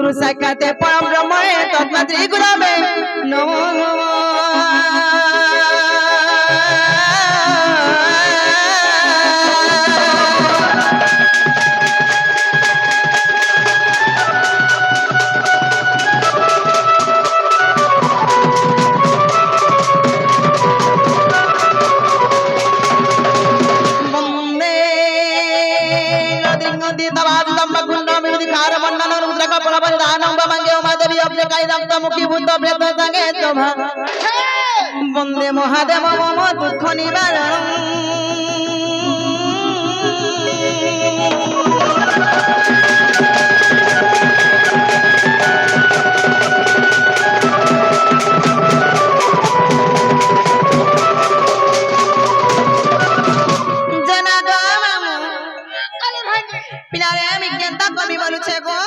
গুরু সাক্ষাতে পরম ব্রহ্মে তৎমাত্রী গুরবে নমো নমঃ। বন্দে মহাদেব মম দুঃখ নিবারণ। পিনারে আমি কেনতা কবি বলছে গো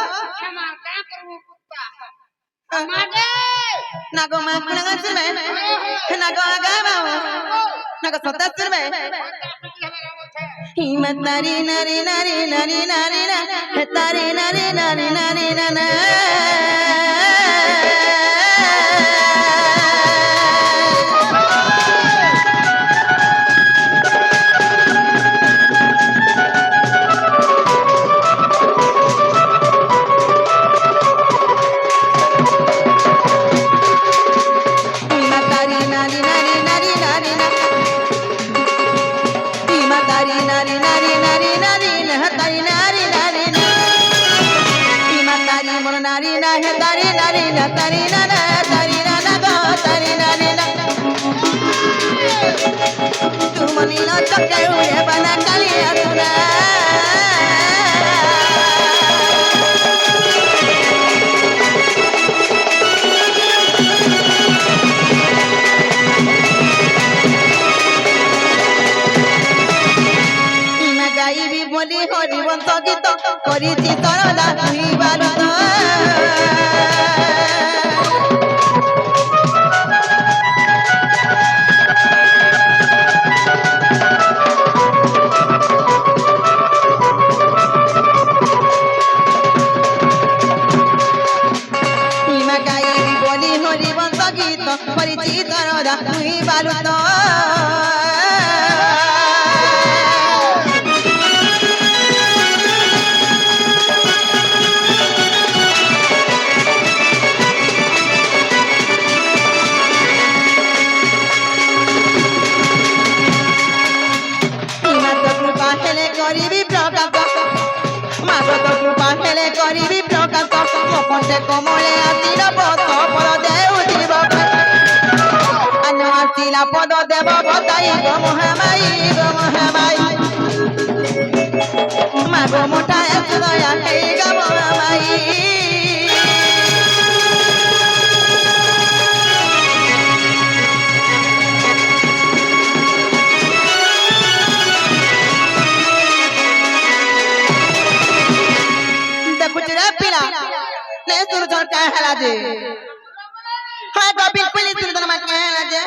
নাগো মা কুণাঙ্গ সুরমে নাগো আগা বাবু নাগো সতা সুরমে হিমত নারী নারী নারী নারী নারী না তারি নারী নারী নারী না বলি হরিবংশ গীত করিছি তরদা বারুদ বলি হরিবংশ গীত করিছি তরদা বারুদ করিবি প্রকাশ মকটে কমলে আসিল পদ পদ দেউ জীব আন আসিল পদ দেব বতাই গো মহামাই মাগ মোটা এত দয়া হেই গো মহামাই कहला जे हाय गोविंद पुलिस सुंदर मा कहला जे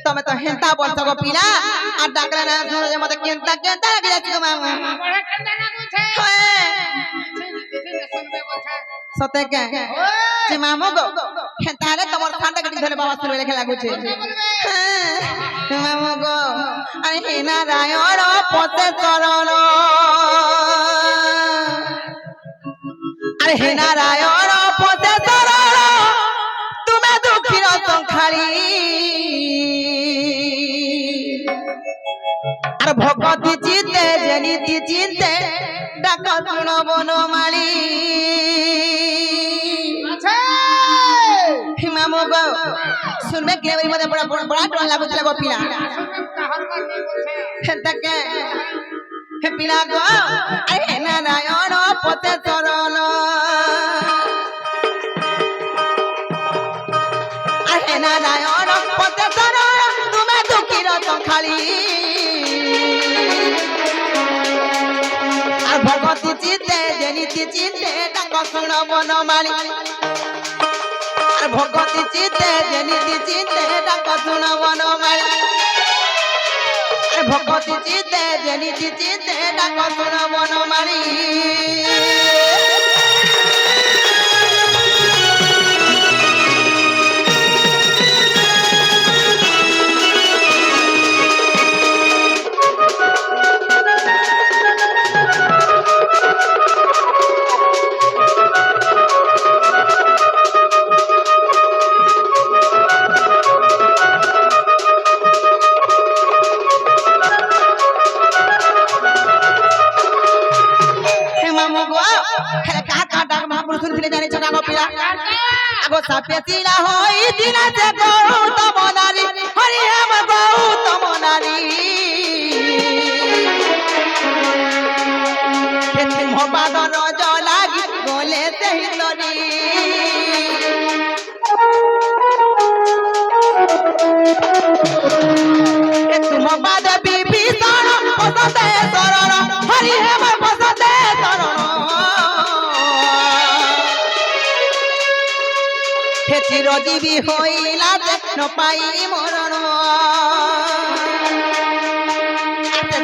तमे तो हेंता बोल सको पीला आ डाकरा ना सुनो जे मते केंता केंता लगी जाती को मामा बड़े केंता ना पूछे सते के जे मामो गो हेंता रे तमर खांडा गटी धरे बाबा सुनो लेखे लागु छे मामो गो अरे हे नारायण पते चरण अरे हे नारायण पते चरण तुमे दुखीर संखाली अरे भगवती चिते जनिति चिते डाक सुन बनमाली मामो गो सुनबे के मते बड़ा बड़ा टोन लागु चला गो पीला हेता के हे पीला गो अरे हे नारायण पते चरण अरे नारायण पते चरण तुमे दुखीर संखाली আর ভগবতী চিতে জেনিতি চিতে ডাক শুন বনমালী আর ভগবতী চিতে জেনিতি চিতে ডাক শুন বনমালী ভকতি চিতে জেনিছি চিতে ডাক শুন বনমালী সাপেছিলা হই দিনাতে গৌতম নারী হরি হেম গৌতম নারী মপাদ রজ লাগি গলে সেই তরি তুম পাদ বিভীষণ বসতে শরণ হরি হেম বসতে শরণ চিরজীবী হইলা ন পাই মরণ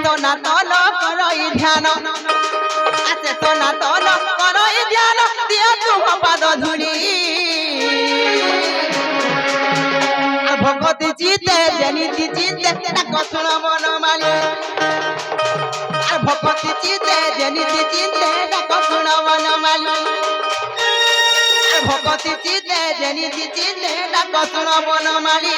সনাতন করই ধ্যান সনাতন করই ধ্যান দিও তুম পাদ ধুলি ভগতি চিতে জেনিছি চিতে ডাক শুন বনমালী ভগতি চিতে জেনিছি চিতে ডাক শুন বনমালী ভগতি চিতে জেনিছি চিতে ডাক শুন বনমালী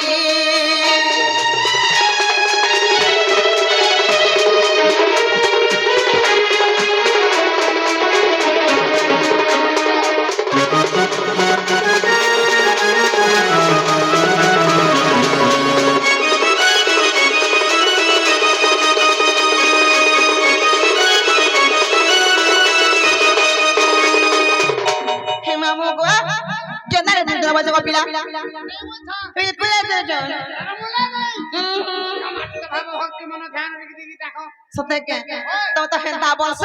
সতেকে তো তো হেন্তা বলছ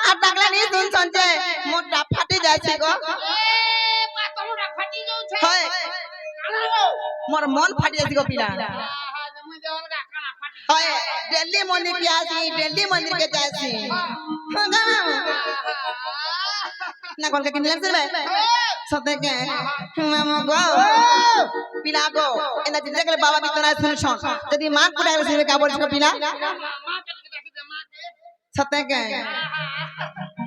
আর ডাকলা নি শুন সঞ্জে মোটা ফাটি যাইছে গো পাতলটা ফাটি যাচ্ছে হয় মোর মন ফাটি যাইছে গো পিলা হয় দিল্লি মন্দির কে আসি দিল্লি মন্দির কে যাইছি না কলকে কিনে লাগছে রে সতেকে মামা গো পিলা গো এনা জিন্দা করে বাবা বিতনা শুনছন যদি মা কুড়া গেছে কা বলছ গো পিলা सत्य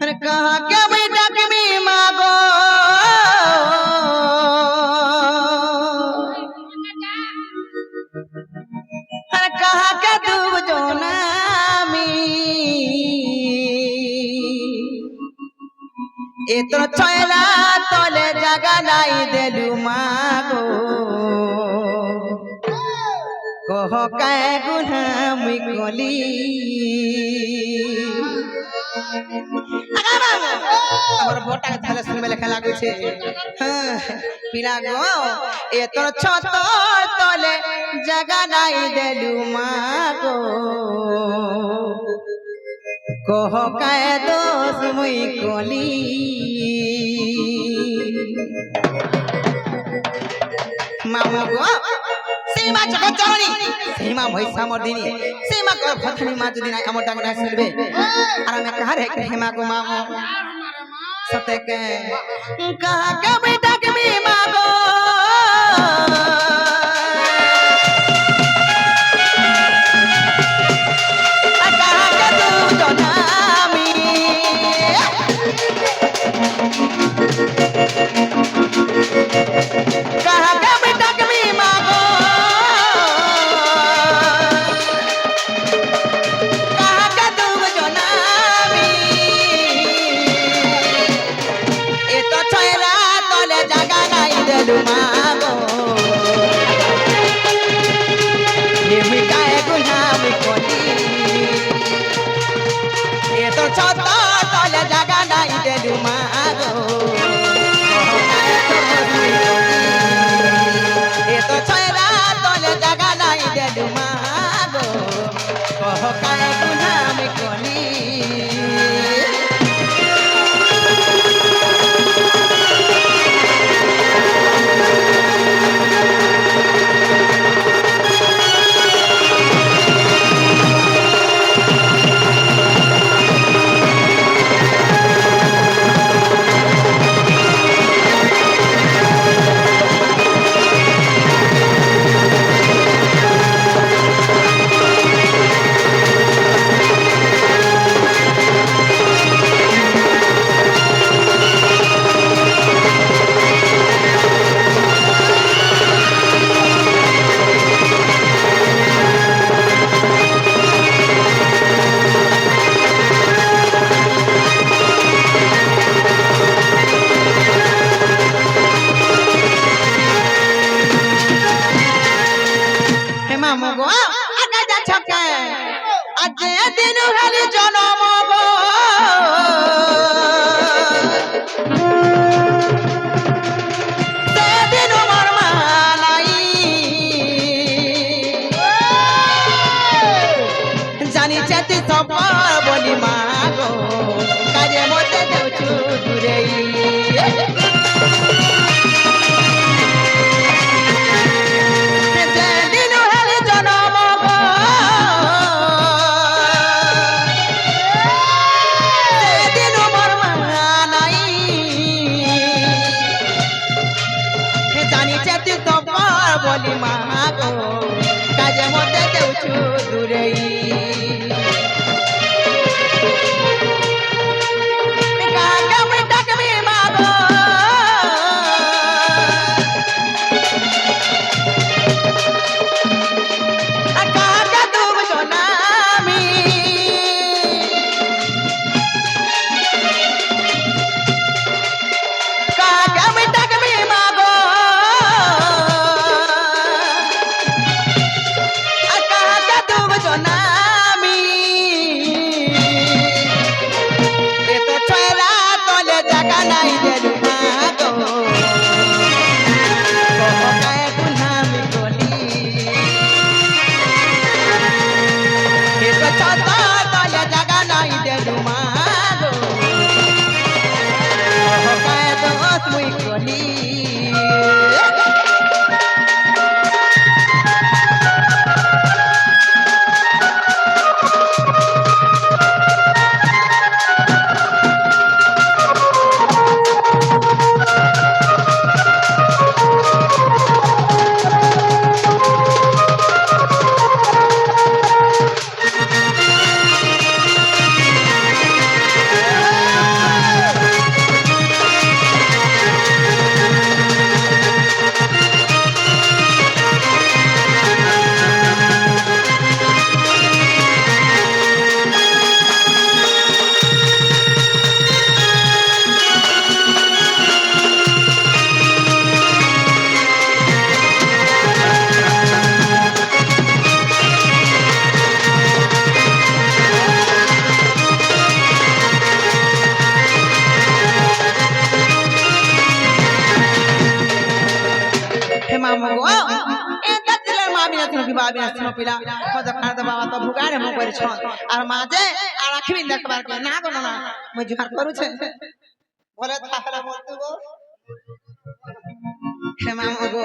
अरे कहा क्या बेटा कमी मांगो अरे कहा क्या तू जो नामी ये तो चला तोले जगह नहीं देलू मांगो कह कै गुना मिकोली हमर बोटा के थाले सुनबे लेखा लागै छै पिला गो ए तोर छत तले जगह नाही देलु मागो कह काय दोष मुई कोली मामा गो सीमा जगत चरणी सीमा भैसा मर्दिनी सीमा को भथनी मा जदी ना हमर डांगना सिलबे आर में कहा रे हेमा को मामो सते के कहा के बेटा के मी मागो कहा के तू जनामी कहा के बेटा के मी मागो कहा के तू जनामी ए तो छैला तले जगह नहीं देलु मागो ये मी काय गुनाह मी कोली ए तो छत तले जगह नहीं देलु मागो ए तो छैला तले जगह नहीं देलु मागो कह काय गुनाह मी कोली জাতি সব বলি মাগো কাজে মতে দেউছু দূরেই যেদিন হেলি জনম গো সেদিন মোর মা নাই জানি জাতি সব বলি মাগো কাজে মতে দেউছু দূরেই আর মাঝে আর রাখবি দেখবার কে না গো না মই জোহার করুছে বলে তাহলে বলতো গো হে মামা গো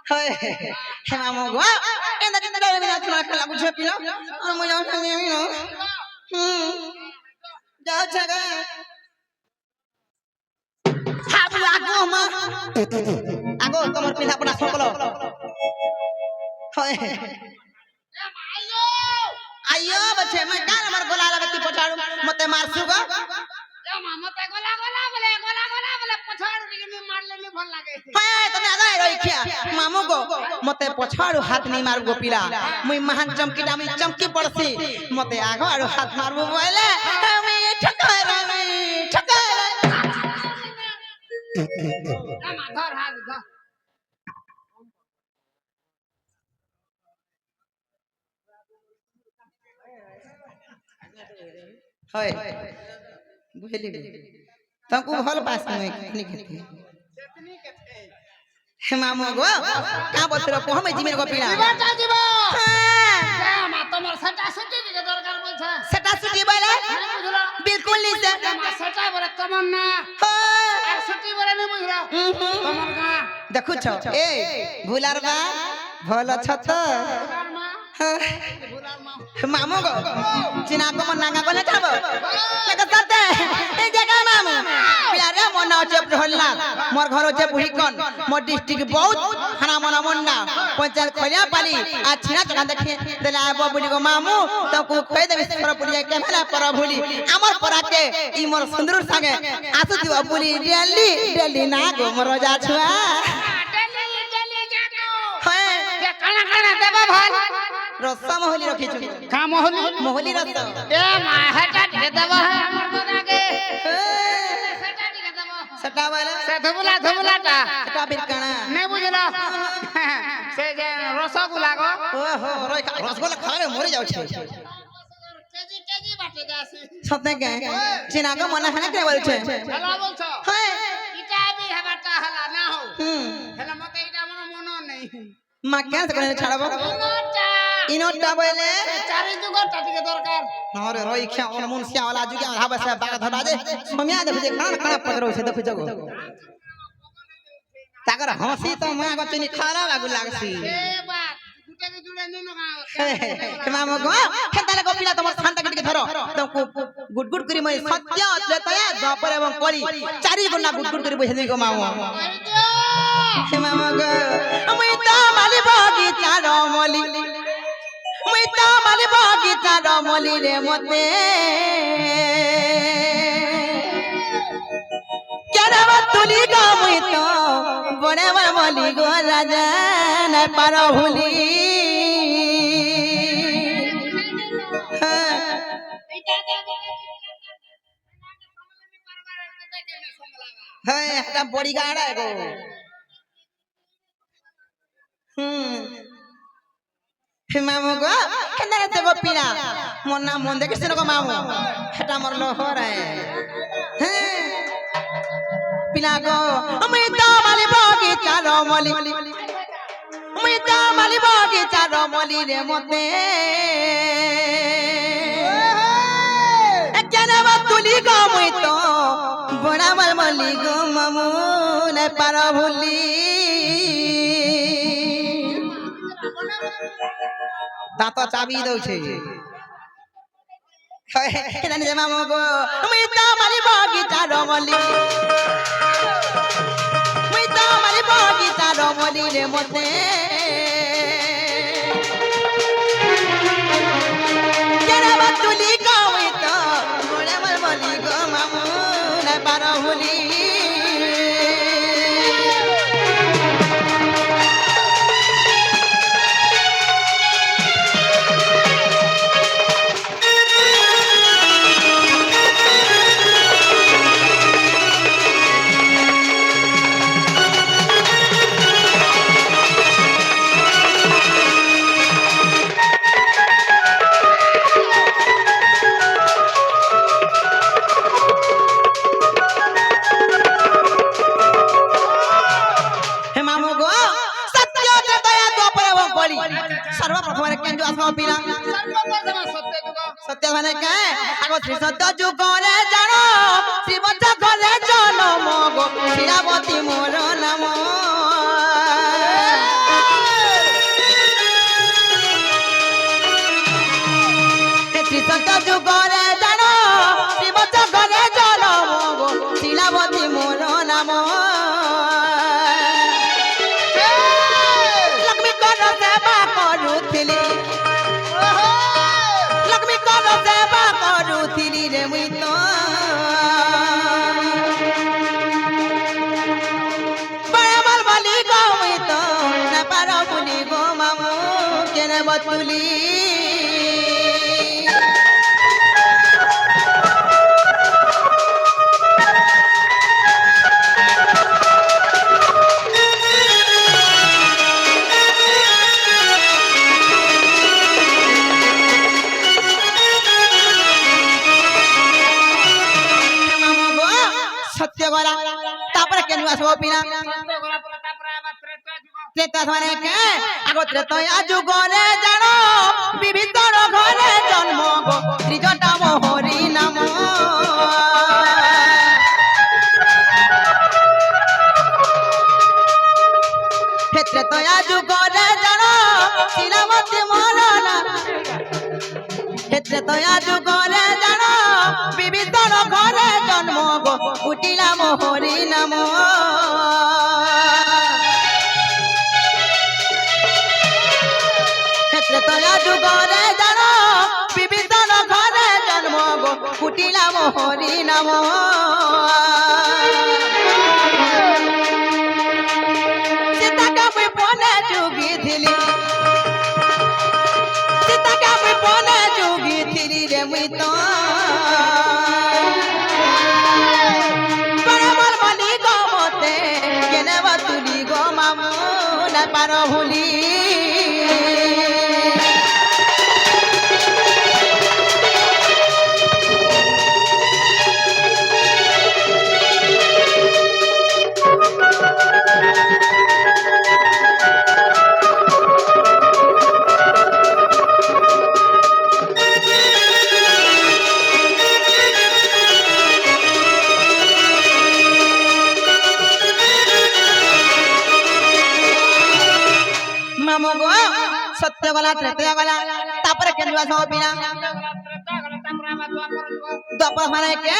হে মামা গো এন্ড দিন দলে বিনা তোমার খেলা বুঝে পিলো আর মই যাও সঙ্গে আমি না যাও ছাগা হাবলা গো মা আগো তোমার পিঠা পনা সকল হয় आइयो बच्चे मैं काल हमर गोला लगती पछाड़ू मते मारसु गो ए मामा ते गोला बोले पछाड़ू के मैं मार लेली भल लागे हे तने आदा रही खिया मामू गो मते पछाड़ू हाथ नहीं मार गो पिला मुई महान चमकीटा मैं चमकी पड़सी मते आगो आरो हाथ मारबो बोले मैं ठकाय रे ए मा धर हाथ धर হয় বুঝলি তকু ভাল পাস মই কিনি খেতে হে মামু গো কা বতর কো हम जिमेर गो पिला जीवा जीवा जा मा तमर सटा सटी के दरकार बोलछा सटा सटी बोले बिल्कुल नहीं से मा सटा बोले तमन्ना আর सटी बोले नहीं बुझरा तमर का देखु छ ए भुलार बा भल छ त मामू गो चिना को मन नागा कोने जाबो लगा करते ए जगह मामू प्यारे मन होचे प्रहल्ला मोर घर होचे बुहिकन मोर डिस्ट्रिक्ट बहुत खाना मना मन्ना पंचायत खलिया पाली आ छिना चका देखि देला आबो बुली गो मामू तो को कह देबे पर पुलिया केमला पर भूली हमर परा के ई मोर सुंदर संगे आसु दिवा बुली डेली ना गो मोर जा छुआ डेली जाको हे के काना देबा भाल रस्सा मोहली रखी छु का मोहली रस्सा ए मा हटा दे देबा है हमर दादा के सटा दे देबा सटा वाला से धमुलाटा सटा बिरकाना नहीं बुझला से जे रसगुल्ला गो ओहो रसगुल्ला खाले मरि जाउ छै केजी बाटे जासी सते के चिना को मना हने के बोल छै हला बोल छ हे इटा भी हबाटा हला ना हो हला मते इटा मन नहीं मां क्या से करे छाड़बो नोटा ইনোটা বলে চারি যুগটা টিকে দরকার নহরে রইখ্যা অনুমনসিয়া ওলা যুগে হাবা সে বাগা ধবা যে সমিয়া দেখু যে কান কান পত্র সে দেখু জগো তাকর হাসি তো মা গচনি খারাপ আগু লাগছি এ বাত গুটাকে জুড়ে নিনো মামু গো খেতালে গপিলা তোমার শান্তা কেটে ধরো তোমাকে গুড গুড করি মই সত্য ত্রেতয়া দ্বাপর এবং কলি চারি গুণা গুড গুড করি বসে দিই গো মামু হে মামু গো মই তো মালি বগিচা রমলি মই তো মালি বগিচা রমলি রে মতে কেরাবা তুলি গো মই তো বড়ে মলি গো রাজা না পার ভুলি হ্যাঁ একটা বড়ি গাড়া গো মামু গো কেনারে তো গোপিনা মোর নাম মন দেখিস না গো মামু এটা আমার লোহর হ্যাঁ পিনা গো আমি তো মালি বগিচা রমলি আমি তো মালি বগিচা রমলি রে মতে কেনাবা তুলি গো মুই তো বড়াবার মলি গো মামু না পার ভুলি দাঁত চাবি দউছে জানি মামু গো মুই তো মালি বগিচা রমলি মুই তো মালি বগিচা রমলি রে মতে কেনাবা তুলি গো মুই তো বড়াবার মলি গো মামু না পার ভুলি सर्वप्रथम केंजु आसमा पीला सर्वप्रथम सत्य যুগ सत्य माने के आगो श्री सत्य जुग रे जानो श्री बच्चा घरे जन्म गो शिरावती मोर नाम श्री सत्य जुग रे जानो श्री बच्चा घरे जन्म गो शिरावती मोर नाम लक्ष्मी कर सेवा करुथिली रे मुई तो बड़ाबर बली गो मुई तो ना पार बुली गो मामू केने बतुली सत्य गला तापर केनु आसबो पिना সত্য গলা পরে তারপরে আবার ত্রেতা যুগ त्रेता माने के आगो त्रेता जुग रे जानो विविध घरे जन्म गो त्रिजटा मोहरी नाम त्रेता जुग रे जानो शिलावती मोर नाम त्रेता जुग रे जानो विविध घरे जन्म गो उटिला मोहरी नाम त्रेता जुग रे जानो विविध घरे जन्म गो उटिला मोहरी नाम सीता का मुई पने जुगी थिली सीता का मुई पने जुगी थिली रे मुई तो बराबर बली गो मते केने बतुली गो मामू ना पार भुली সত্য গলা ত্রেতা গলা তারপরে কেন সব বিনা দ্বাপর মানে কে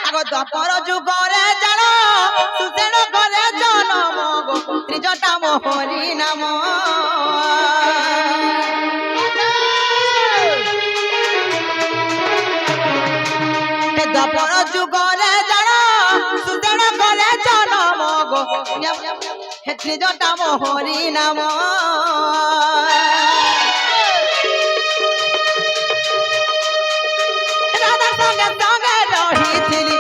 আগো দ্বাপর যুগরে জানো সুতেন ঘরে জনম গো ত্রিজটা মোহরি নাম হে দ্বাপর যুগরে জানো সুতেন ঘরে জনম গো হে ত্রিজটা মোহরি নাম রাধা সঙ্গে সঙ্গে রহিছিলি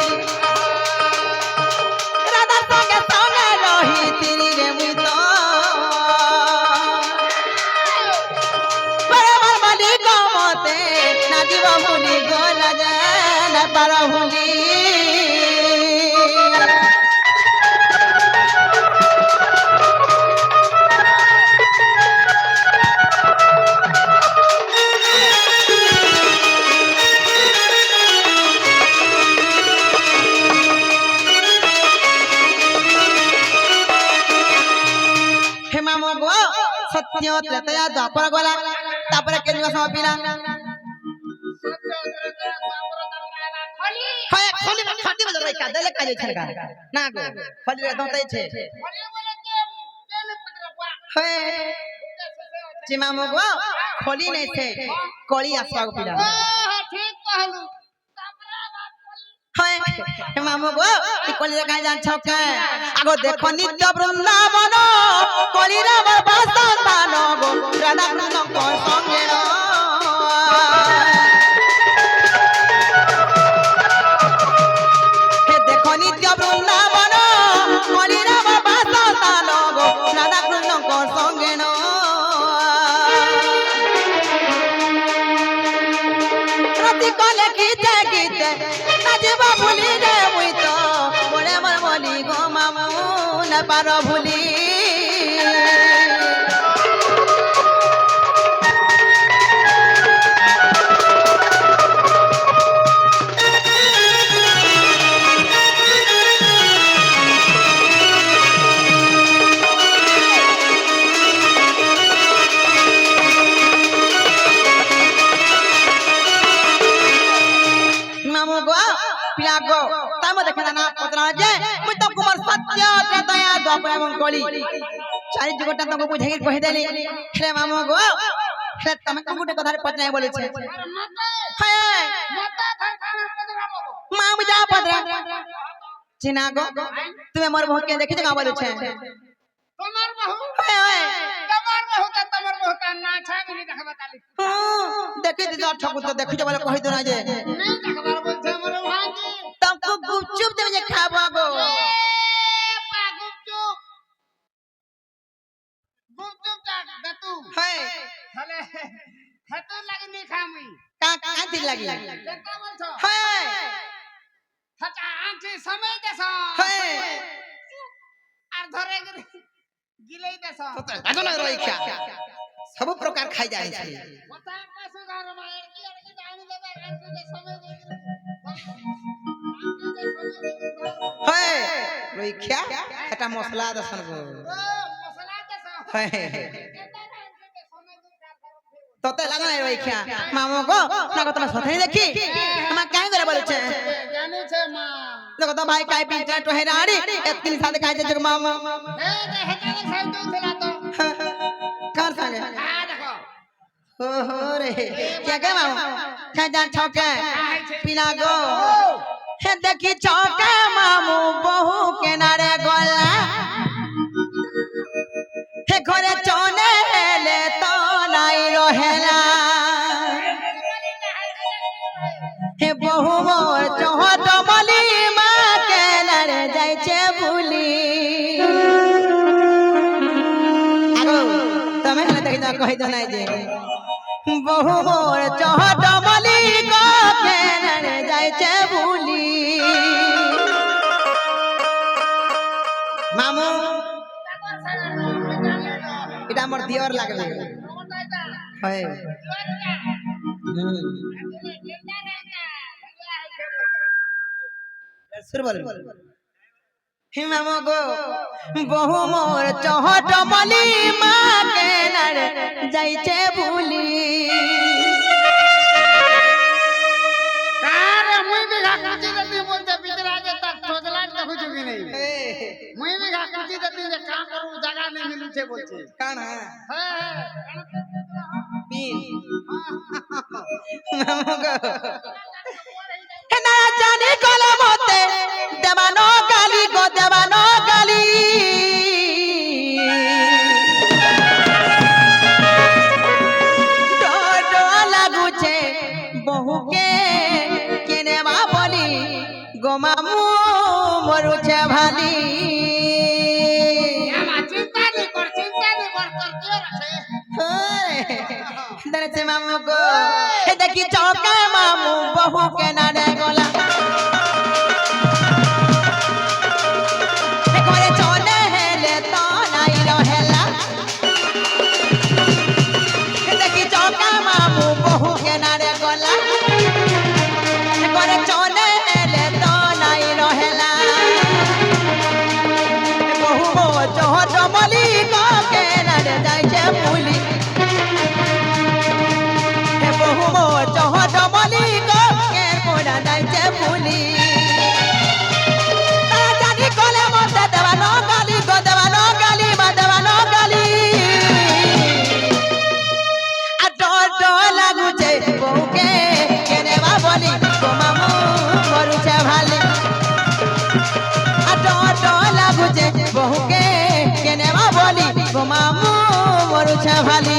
রাধা সঙ্গে সঙ্গে রহিছিলি রে মুই তো বরাবর বলি গমতে নাচিব ভুলি গো রাজা না পার ভুলি হে মামু গো সত্য ত্রেতা দ্বাপর গলা তারপরে কেন সব বিনা হয় খলি খাটি বদল ভাই কাদলে কাজে ছলকা না গো খলি রে দতাই ছে হয় জি মামু গো খলি নাই ছে কলি আসবা গো পিলা ঠিক कहलू হয় হে মামু গো ই কলি রে কাজ জানছ কে আগো দেখো নিত্য বৃন্দাবন কলি রে বাসস্থান গো রাধা কৃষ্ণ কো সঙ্গে হে দেখো নিত্য বৃন্দাবন কলি রে বাসস্থান গো রাধা কৃষ্ণ কো সঙ্গে প্রতি কলে গীতে গীতে নাচিব ভুলি রে মুই তো বড়ে মর বলি গো মামু না পার ভুলি মামু গো পিয়া গো তাই মধ্যে দেখে না পতরা যে মুই তো কুমার সত্য ত্রেতা দ্বাপর এবং কলি চারি যুগটা তোকে বুঝাই কই দেলি হে মামু গো হে তুমি কোন গুটে কথা পতরাই বলেছে হ্যাঁ মামু যা পতরা চিনা গো তুমি মোর বহুকে দেখিছ না বলেছে তোমার বহু হ্যাঁ তোমার বহু তা না ছাগলি দেখবা তালি দেখি দিছ ঠাকুর তো দেখিছ বলে কই দো না যে नहीं देखबार बोलছে আমার ভাজি तुमको गुपचुप देवे जे खाबो गो पा गुपचुप गुपचुप चाट दे तू है हले हेतु लागि नहीं खामी का दिल लगी देखा बोलछो है हटा आंखी समय देस है আর ধরে গিলেই দেস लागो ना रोई खा सब प्रकार खाई जाय छै কথা কাছে ঘর মায়ের কি আর কি জানি দেবা আंखी के समय दे है रोई खा एटा मसला दसन गो मसला देस है केता आंखी के समय दे तते लागो ना रोई खा मामो गो ना को तुम सथई देखी हम काहे करे बोले छे জানি ছে মা देखो तो भाई काई पिंचा तो है राड़ी एतनी साथ खाई जे जग मामा हे दे हेता के साइड उठला तो कार संगे हां देखो हो रे क्या के मामा खा जा छके पिना गो हे देखी छके मामू बहु के नारे गोला हे घरे चने ले तो नाई रहेला हे बहु मोर चहत मली माँ के नरे जाय छे भूली आगो तमे हने देखि जा कहि दो नाइ जे बहु मोर चहत मली को के नरे जाय छे भूली मामू এটা মোর দিওর লাগবে হয় सुर बोल হে মামু গো বহু মোর চহট মলি মা কেনার যাইছে ভুলি কারে মুই বিঘা কুচি দেতি বলতে ভিতরে আগে তার ঠোজলাট দেখু চুকি নেই মুই বিঘা কুচি দেতি যে কাম করু জায়গা নেই মিলুছে বলছে কানা হ্যাঁ পিন মামু গো হে না জানি কলমতে দেবানো গালি গো দেবানো গালি ডো লাগুছে বহুকে কেনেবা বলি গো মামু মরুছে ভালি চিন্তা নি কর তোর কি আছে ধরেছে মামু গো এ দেখি চৌকা মামু বহু কেনারে গলা করে চলে হেলে তো নাই রহেলা এ দেখি চৌকা মামু বহু কেনারে গলা করে চলে হেলে তো নাই রহেলা বহু চহট মলি গো কেনারে যাইছে ভুলি বহু চহট মলি গো কেন মোরা যাইছে ভুলি তা জানি কলে মতে দেবানো গালি গো দেবানো গালি মা দেবানো গালি আর ডর লাগুছে বউকে কেনেবা বলি গো মামু মরুছে ভালি আর ডর লাগুছে বউকে কেনেবা বলি গো মামু মরুছে ভালি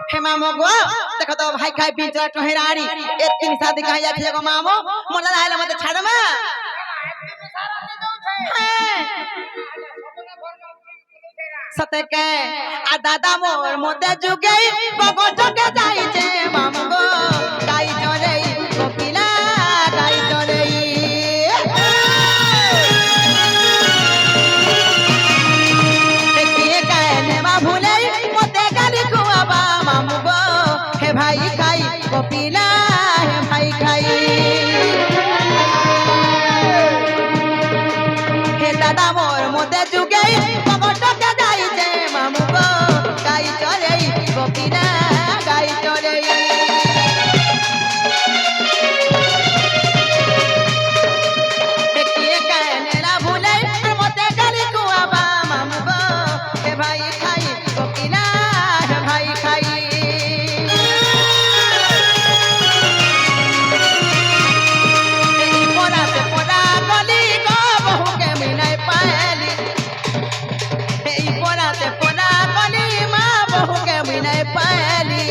देखो तो भाई खाई पी चला टोहराड़ी एतिन शादी कहीं जाके गो मामो मोला लाइला मत छाड़ मा सते के आ दादा मोर मोते जुगे बगो जगे जाई छे मामो गो गाई चले कोकिला गाई चले देखिए कहने मा भूले मोते गाली खुआबा मामो गो हे भाई खाई कोकिला हे भाई खाई हे दादा मोर मोते जुगे बगो जगे जाई छे मामो गो गाई चले कोकिला गाई चले देखिए कहने ना भूले मोते गाली खुआबा मामू गो हे भाई खाई कोकिला हे भाई खाई ए पोरा से पोरा गली गो बहू के मिलाई पाली ए पोरा से पोरा गली माँ बहू के मिलाई पाली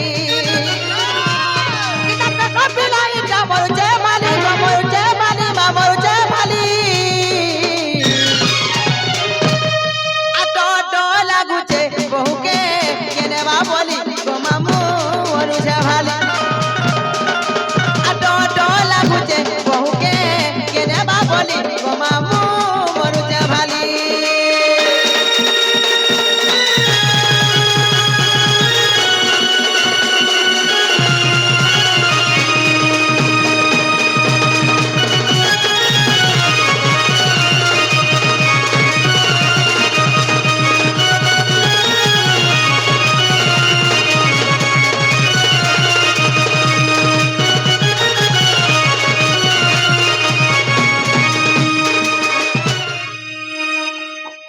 कितना कपिलाई जा मरुचे माली गो मरुचे माली माँ मरुचे माली आ डो लाଗୁছে বহুকে কেনেবা বলি গো মামু মরুছে ভালি आ डो লাগুছে বহুকে কেনেবা বলি গো মামু মরুছে ভালি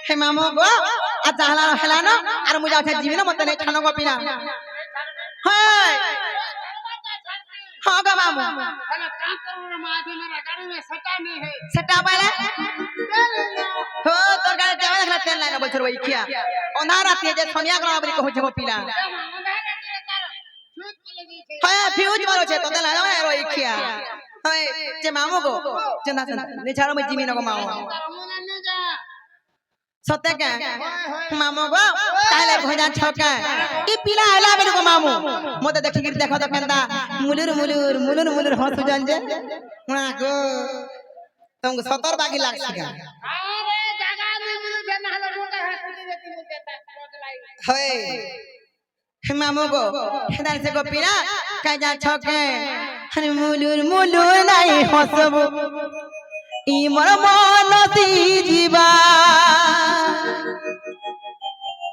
हे मामू गो आ चाहला हेलानो आर मुजा उठे जीवन मत नहीं खानो गो पीना हाय हां गो मामू अरे काम करो रे माजी मेरा गाड़ी में सटा नहीं है सटा वाला हो तोर गाड़ी देवा देखला तेल लाइन বছর ওই খিয়া অনারা তে যে সোনিয়া গ্রাম বলি কহছে গো পিলা হ্যাঁ ফিউজ মারছে তোতে না জানা ওই খিয়া হ্যাঁ যে মামু গো চন্দা চন্দা নে ছাড়ো মই জিমি নগো মামু সত্যি কে মামু গো তাহলে ভজা ছকা ই পিলা আইলা বেল গো মামু মতে দেখি কি দেখো তো কেনতা মুলুর হসু জান যে না গো তোমাকে 17 বাকি লাগছে কা আরে জায়গা নেই মিলছে না হলে মোটা হাসি দিতে মিলছে তোজ লাই হয় মামু গো হেদার সে গো পিলা কাজা ছকে হরে মুলুর নাই হসব ই মর মনতি জীবা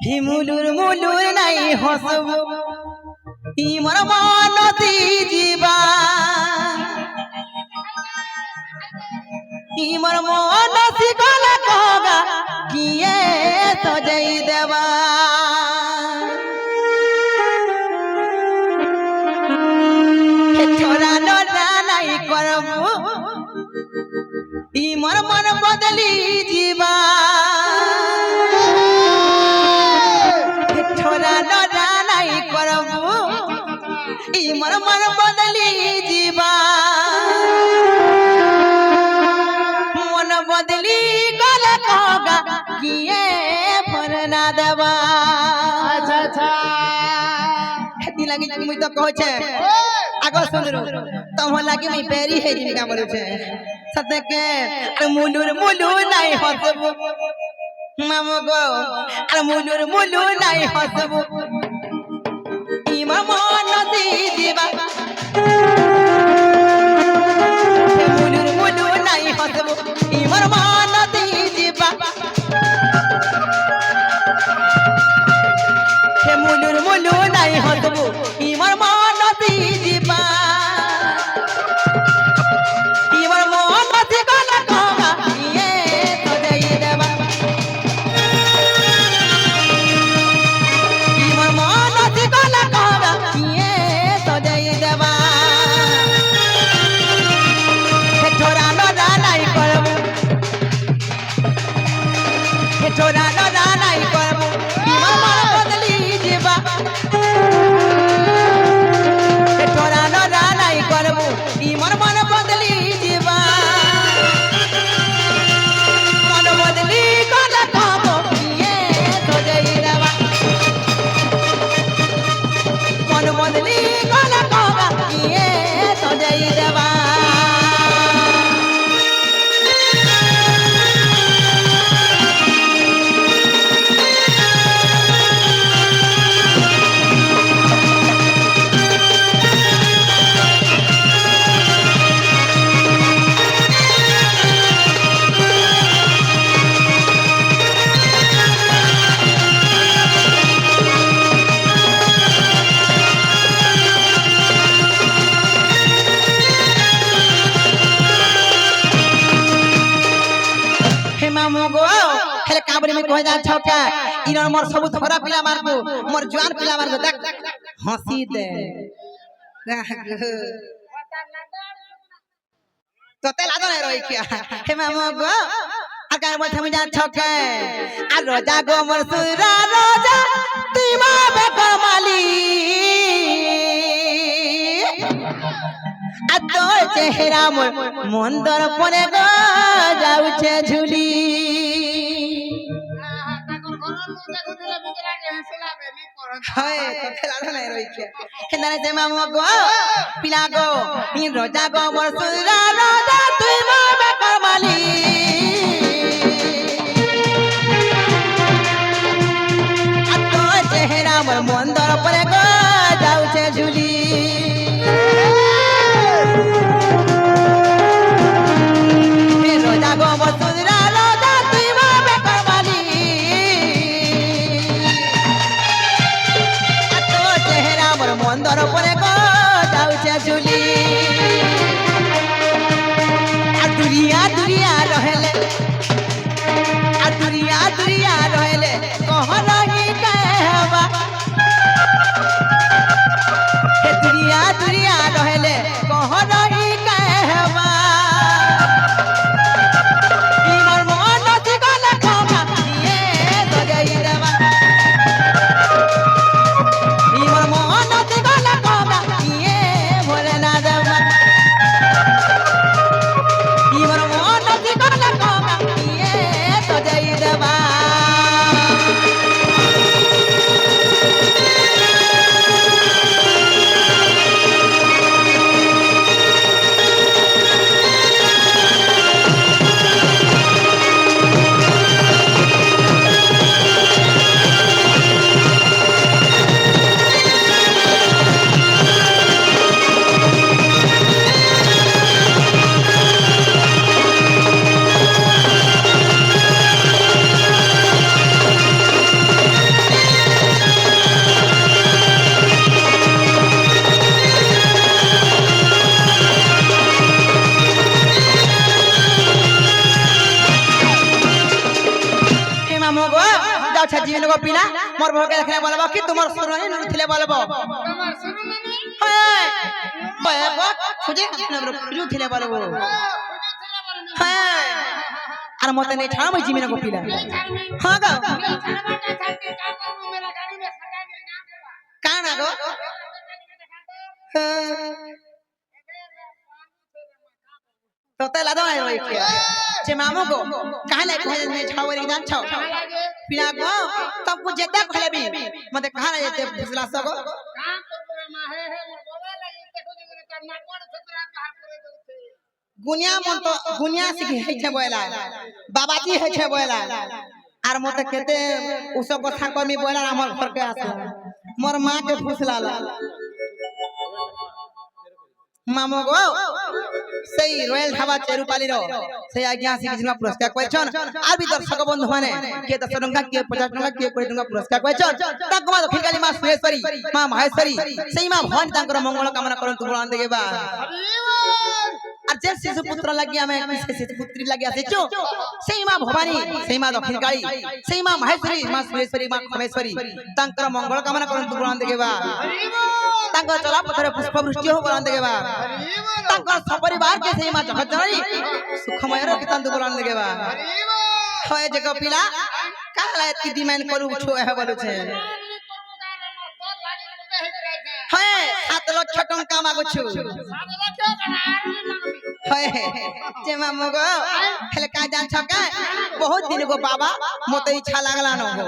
হি মুলুর নাই হসব ই মর মনতি জীবা ই মর মনতি গলা কগা কিয়ে সজাই দেবা छोरा नोरा नहीं करबू ई मोर मन बदली जीवा छोरा नोरा नहीं करबू ई मोर मन बदली जीवा मन बदली गले कगा किए फरना देवा अच्छा अच्छा हेती लगी मुई तो कहछे आगो सुनरो तम लागी मैं पेरी है जिनका बोले छे सत्य के मुलुर नहीं हसब मामो गो अरे मुलुर नहीं हसब ई मन दी जीवा मुलुर नहीं हसब ई मन दी जीवा हे मुलुर नहीं हसब ई मन दी जीवा छोरा ना नहीं करबू मन बदली जीवा छोरा ना नहीं करबू ई मन बदली जीवा मन बदली गला कहबो ये तो जई देवा मन बदली गला कहबा ये तो जई देवा मामू गो हेले काबरी में कह जा छका इनर मोर सब थोड़ा पिला मार को मोर जवान पिला मार को देख हंसी दे तो ते लादो नहीं रोई क्या हे मामू गो अगर मोर थम जा छका आ रोजा गो मोर सुरा रोजा तीमा बे कमाली आ तो चेहरा मोर मंदर पने गो जाउछे झुली हाय तो खेला नहीं रही क्या हेनारे से मामू गो पिला गो इन रोजा गो मोर सुरा रोजा तुई माबे करमाली आ तो चेहरा मोर मंदर परे गो जाउछे झुली रोजा गो मोर सुरा रोजा तुई माबे करमाली मंदर परे गो जाउछे झुली आ दुरिया रहेले कह रही कहवा हे दुरिया रहेले कह रही कहवा ई मोर मन से गले खमा ये तो মামু গো যাও ছাজিবিন গো পিলা মোর ভকে দেখলে বলবো কি তোমার সুরনি নুথিলে বলবো তোমার শুরু নানি হ্যাঁ বলবো খুঁজে আমরা খুঁজু থিলে বলবো খুঁজে ছেলে বলনি হ্যাঁ আর মতে নেই ছাড়া মই জিমিন গো পিলা এই ছাড়মি হ্যাঁ গো এই ছাড়বাটা ছাড়তে কার করব মেরা গাড়ি में सगा दे ना देवा কানা গো তোতে লাদো আই রই কি যে মামু গো কালে কহে নে ছাওরি জান ছাও लागे पिला गो तब को जेते खलेबी मते कहा ना जेते फुसला सगो काम करबो रे मा हे मोर बोला लगी देखो जे कर ना कोड छतरा बाहर करे दउते गुनिया मन तो गुनिया सिखि है छे बोला बाबाजी है छे बोला आर मते केते उस कथा कमी बोला हमर घर के आसे मोर मां के फुसला ला मामो गो सही रॉयल ढाबा चेरुपाली रो सही आज्ञा से किछना पुरस्कार क्वेश्चन आ भी दर्शक बंधु माने के 10 टंका के 50 टंका के 20 टंका पुरस्कार क्वेश्चन तक मा दक्षिण काली मां सुरेश्वरी मां महेश्वरी सही मां भगवान तांकर मंगल कामना करन तू बोलान देबा আর যে শিশু পুত্র লাগি আমি শিশু পুত্রী লাগি আসিছো সেই মা ভবানী সেই মা দক্ষিণ কালী সেই মা মহেশ্বরী মা সুরেশ্বরী মা খমেশ্বরী তাঙ্কর মঙ্গল কামনা করন তু বলান দেবা তাঙ্কর চলা পথরে পুষ্প বৃষ্টি हो বলান দেবা তাঙ্কর সপরিবার के সেই মা জগৎ জননী সুখময় রখিতান তু বলান দেবা হয় যে কপিলা কালা এতি ডিমান্ড কरू ছো এ বলু छे হয় 7 লক্ষ টাকা মাগুছু जे मामू गो हेले का जान छका बहुत दिन गो बाबा मोते इच्छा लागला न हो